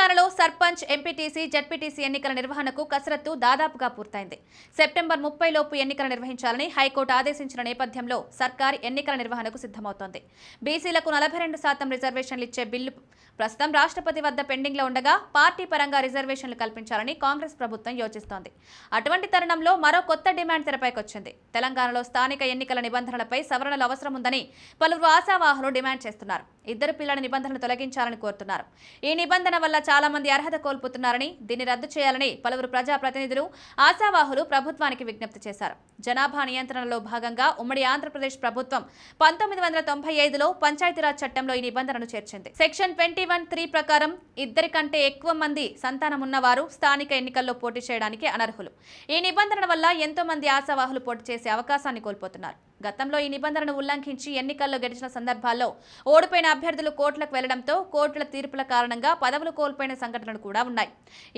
తెలంగాణలో sarpanch, MPTC, ZPTC ఎన్నికల నిర్వహణకు కసరత్తు దాదాపుగా పూర్తయింది. సెప్టెంబర్ 30 లోపు ఎన్నికలు నిర్వహించాలని హైకోర్టు ఆదేశించిన నేపథ్యంలో సర్కార్ ఎన్నికల నిర్వహణకు సిద్ధమవుతోంది. బీసీలకు 42% రిజర్వేషన్లు ఇచ్చే బిల్లు ప్రస్తుతం రాష్ట్రపతి వద్ద పెండింగ్లో ఉండగా పార్టీ పరంగా రిజర్వేషన్లు కల్పించాలని కాంగ్రెస్ ప్రభుత్వం యోచిస్తోంది. అటువంటి తరుణంలో మరో కొత్త డిమాండ్ తెరపైకొచ్చింది. తెలంగాణలో స్థానిక ఎన్నికల నిబంధనలపై సవరణలు అవసరం ఉందని పలువురు ఆశావాహులు డిమాండ్ చేస్తున్నారు. ఇద్దరు పిల్లల నిబంధనలు తొలగించాలని కోరుతున్నారు. ఈ నిబంధన వల్ల చాలా మంది అర్హత కోల్పోతున్నారని, దీన్ని రద్దు చేయాలని పలువురు ప్రజాప్రతినిధులు, ఆశావాహులు ప్రభుత్వానికి విజ్ఞప్తి చేశారు. జనాభా నియంత్రణలో భాగంగా ఉమ్మడి ఆంధ్రప్రదేశ్ ప్రభుత్వం 1995లో పంచాయతీరాజ్ చట్టంలో ఈ నిబంధనను చేర్చింది. సెక్షన్ 21(3) ప్రకారం ఇద్దరి కంటే ఎక్కువ మంది సంతానం ఉన్నవారు స్థానిక ఎన్నికల్లో పోటీ చేయడానికి అనర్హులు. ఈ నిబంధన వల్ల ఎంతో మంది ఆశావాహులు పోటీ చేసే అవకాశాన్ని కోల్పోతున్నారు. గతంలో ఈ నిబంధనను ఉల్లంఘించి ఎన్నికల్లో గెలిచిన సందర్భాల్లో ఓడిపోయిన అభ్యర్థులు కోర్టులకు వెళ్లడంతో కోర్టుల తీర్పుల కారణంగా పదవులు కోల్పోయిన సంఘటనలు కూడా ఉన్నాయి.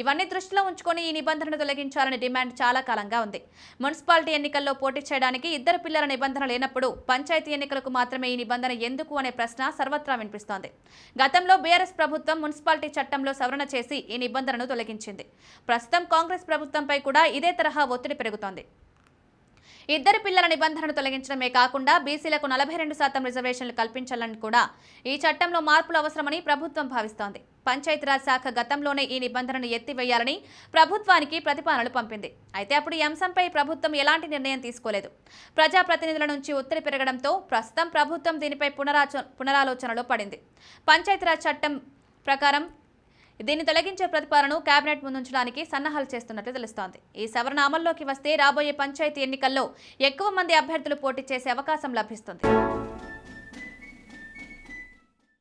ఇవన్నీ దృష్టిలో ఉంచుకొని ఈ నిబంధనను తొలగించాలనే డిమాండ్ చాలా కాలంగా ఉంది. మున్సిపాలిటీ ఎన్నికల్లో పోటీ చేయడానికి ఇద్దరు పిల్లల నిబంధన లేనప్పుడు పంచాయతీ ఎన్నికలకు మాత్రమే ఈ నిబంధన ఎందుకు అనే ప్రశ్న సర్వత్రా వినిపిస్తోంది. గతంలో బీఆర్ఎస్ ప్రభుత్వం మున్సిపాలిటీ చట్టంలో సవరణ చేసి ఈ నిబంధనను తొలగించింది. ప్రస్తుతం కాంగ్రెస్ ప్రభుత్వంపై కూడా ఇదే తరహా ఒత్తిడి పెరుగుతోంది. ఇద్దరు పిల్లల నిబంధనను తొలగించడమే కాకుండా బీసీలకు 42% రిజర్వేషన్లు కల్పించాలని కూడా ఈ చట్టంలో మార్పులు అవసరమని ప్రభుత్వం భావిస్తోంది. పంచాయతీరాజ్ శాఖ గతంలోనే ఈ నిబంధనను ఎత్తివేయాలని ప్రభుత్వానికి ప్రతిపాదనలు పంపింది. అయితే అప్పుడు ఈ అంశంపై ప్రభుత్వం ఎలాంటి నిర్ణయం తీసుకోలేదు. ప్రజాప్రతినిధుల నుంచి ఒత్తిడి పెరగడంతో ప్రస్తుతం ప్రభుత్వం దీనిపై పునరాలోచనలో పడింది. పంచాయతీరాజ్ చట్టం ప్రకారం దీన్ని తొలగించే ప్రతిపాదనను కేబినెట్ ముందుంచడానికి సన్నాహాలు చేస్తున్నట్లు తెలుస్తోంది. ఈ సవరణ అమల్లోకి వస్తే రాబోయే పంచాయతీ ఎన్నికల్లో ఎక్కువ మంది అభ్యర్థులు పోటీ చేసే అవకాశం లభిస్తుంది.